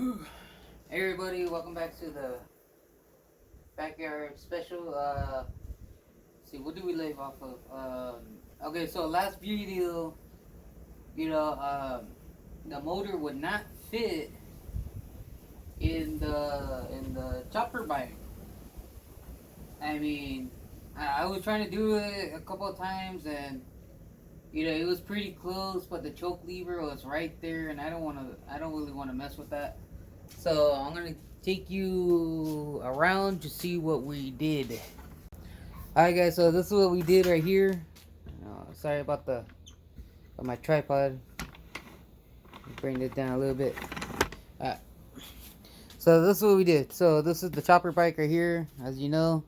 Hey everybody, welcome back to the backyard special. See, what do we leave off of? Okay, so last video, you know, the motor would not fit in the chopper bike. I mean, I was trying to do it a couple of times, and it was pretty close, but the choke lever was right there, and I don't really want to mess with that. So I'm gonna take you around to see what we did. Alright guys, so this is what we did right here. Sorry about my tripod. Bring it down a little bit. Alright. So this is what we did. So this is the chopper bike right here, as you know.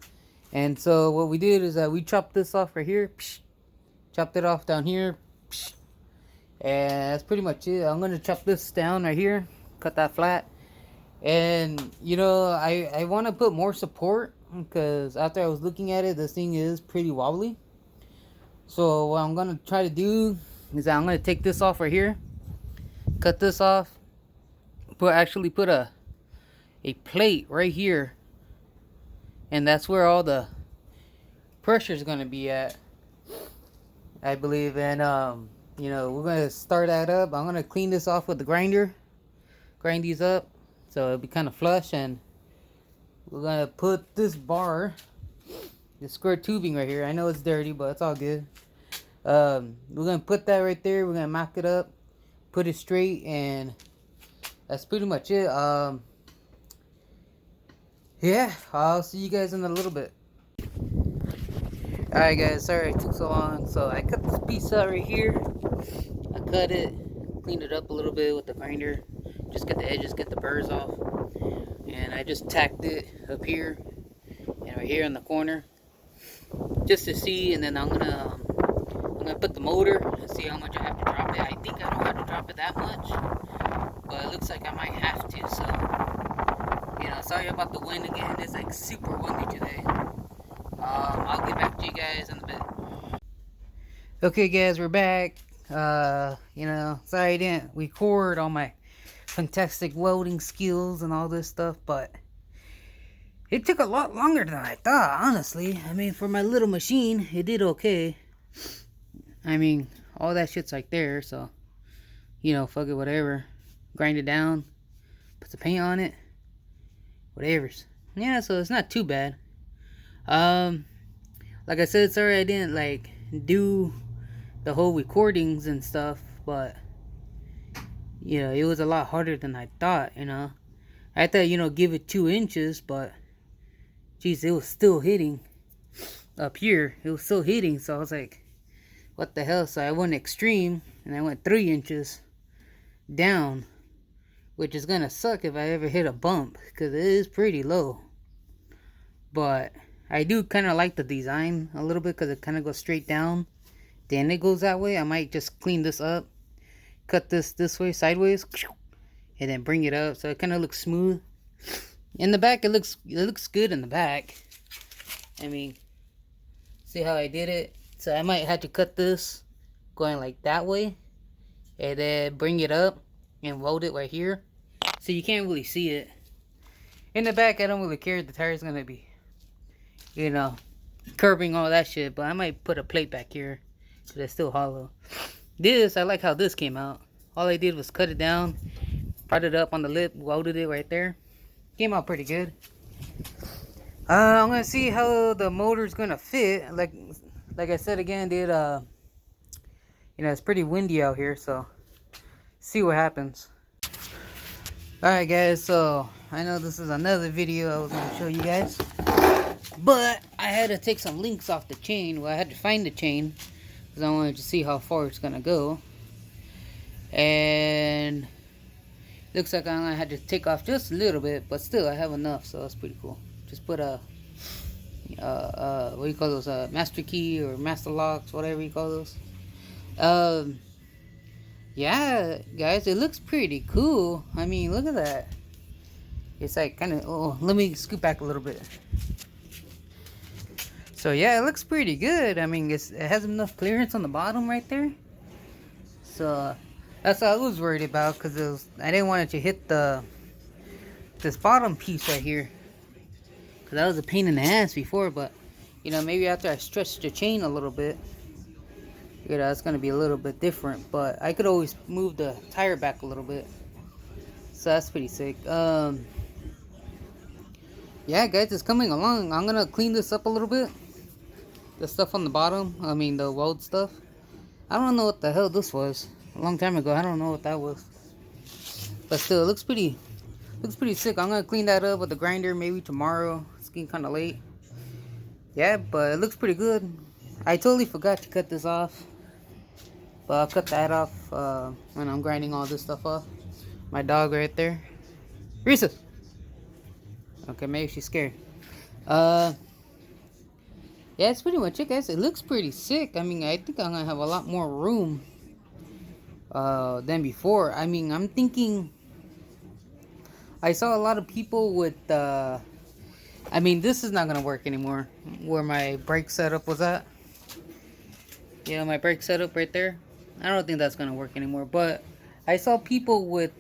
And so what we did is that we chopped this off right here. Chopped it off down here. And that's pretty much it. I'm gonna chop this down right here. Cut that flat. And I want to put more support, because after I was looking at it, this thing is pretty wobbly. So what I'm gonna try to do is that I'm gonna take this off right here, cut this off, put a plate right here, and that's where all the pressure is gonna be at, I believe. And we're gonna start that up. I'm gonna clean this off with the grind these up, so it'll be kind of flush. And we're gonna put this bar, the square tubing right here. I know it's dirty, but it's all good. We're gonna put that right there. We're gonna mock it up, put it straight, and that's pretty much it. Yeah, I'll see you guys in a little bit. Alright guys, sorry it took so long. So I cut this piece out right here. I cut it, cleaned it up a little bit with the grinder. Just get the edges, get the burrs off. And I just tacked it up here and right here in the corner, just to see. And then I'm gonna put the motor and see how much I have to drop it. I think I don't have to drop it that much, but it looks like I might have to. So sorry about the wind again. It's like super windy today. I'll get back to you guys in a bit. Okay guys, we're back. Sorry I didn't record all my fantastic welding skills and all this stuff, but it took a lot longer than I thought, honestly. I mean, for my little machine, it did okay. I mean, all that shit's like there, so fuck it, whatever. Grind it down, put the paint on it, whatever's. Yeah, so it's not too bad. Like I said, sorry I didn't do the whole recordings and stuff, but it was a lot harder than I thought. I thought give it 2 inches, but geez, it was still hitting up here. It was still hitting, so I was like, what the hell? So I went extreme and I went 3 inches down, which is gonna suck if I ever hit a bump, because it is pretty low. But I do kind of like the design a little bit, because it kind of goes straight down, then it goes that way. I might just clean this up, cut this way sideways, and then bring it up so it kind of looks smooth. In the back, it looks good in the back. I mean, see how I did it? So I might have to cut this going like that way, and then bring it up and weld it right here, so you can't really see it. In the back, I don't really care if the tire's gonna be curving, all that shit, but I might put a plate back here because it's still hollow. This, I like how this came out. All I did was cut it down, brought it up on the lip, welded it right there. Came out pretty good. I'm gonna see how the motor's gonna fit. Like I said again, dude, it's pretty windy out here, so see what happens. Alright guys, so I know this is another video I was gonna show you guys, but I had to take some links off the chain. Well, I had to find the chain because I wanted to see how far it's gonna go. And looks like I'm gonna have to take off just a little bit, but still I have enough, so that's pretty cool. Just put a what do you call those, master key or master locks, whatever you call those. Yeah guys, it looks pretty cool. I mean, look at that. It's like kind of, oh, let me scoot back a little bit. So yeah, it looks pretty good. I mean, it has enough clearance on the bottom right there. So that's what I was worried about, because I didn't want it to hit the this bottom piece right here, because that was a pain in the ass before. But you know, maybe after I stretch the chain a little bit, you know, it's gonna be a little bit different. But I could always move the tire back a little bit, so that's pretty sick. Yeah, guys, it's coming along. I'm gonna clean this up a little bit. The stuff on the bottom, I mean the weld stuff. I don't know what the hell this was. A long time ago, I don't know what that was. But still, it looks pretty sick. I'm gonna clean that up with the grinder maybe tomorrow. It's getting kind of late. Yeah, but it looks pretty good. I totally forgot to cut this off. But I'll cut that off when I'm grinding all this stuff off. My dog right there. Risa! Okay, maybe she's scared. Yeah, that's pretty much it, guys. It looks pretty sick. I mean, I think I'm gonna have a lot more room than before. I mean, I'm thinking, I saw a lot of people with I mean, this is not gonna work anymore. Where my brake setup was at, you know, my brake setup right there, I don't think that's gonna work anymore. But I saw people with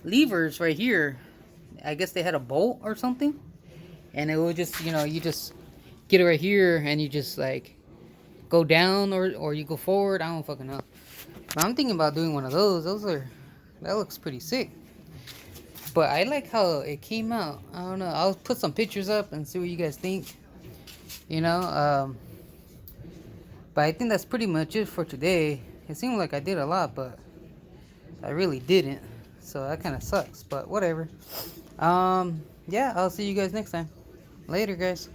levers right here. I guess they had a bolt or something, and it would just, you know, you just get it right here and you just like go down or you go forward. I don't fucking know. But I'm thinking about doing one of those. That looks pretty sick. But I like how it came out. I don't know. I'll put some pictures up and see what you guys think. You know, but I think that's pretty much it for today. It seemed like I did a lot, but I really didn't. So that kind of sucks, but whatever. Yeah, I'll see you guys next time. Later, guys.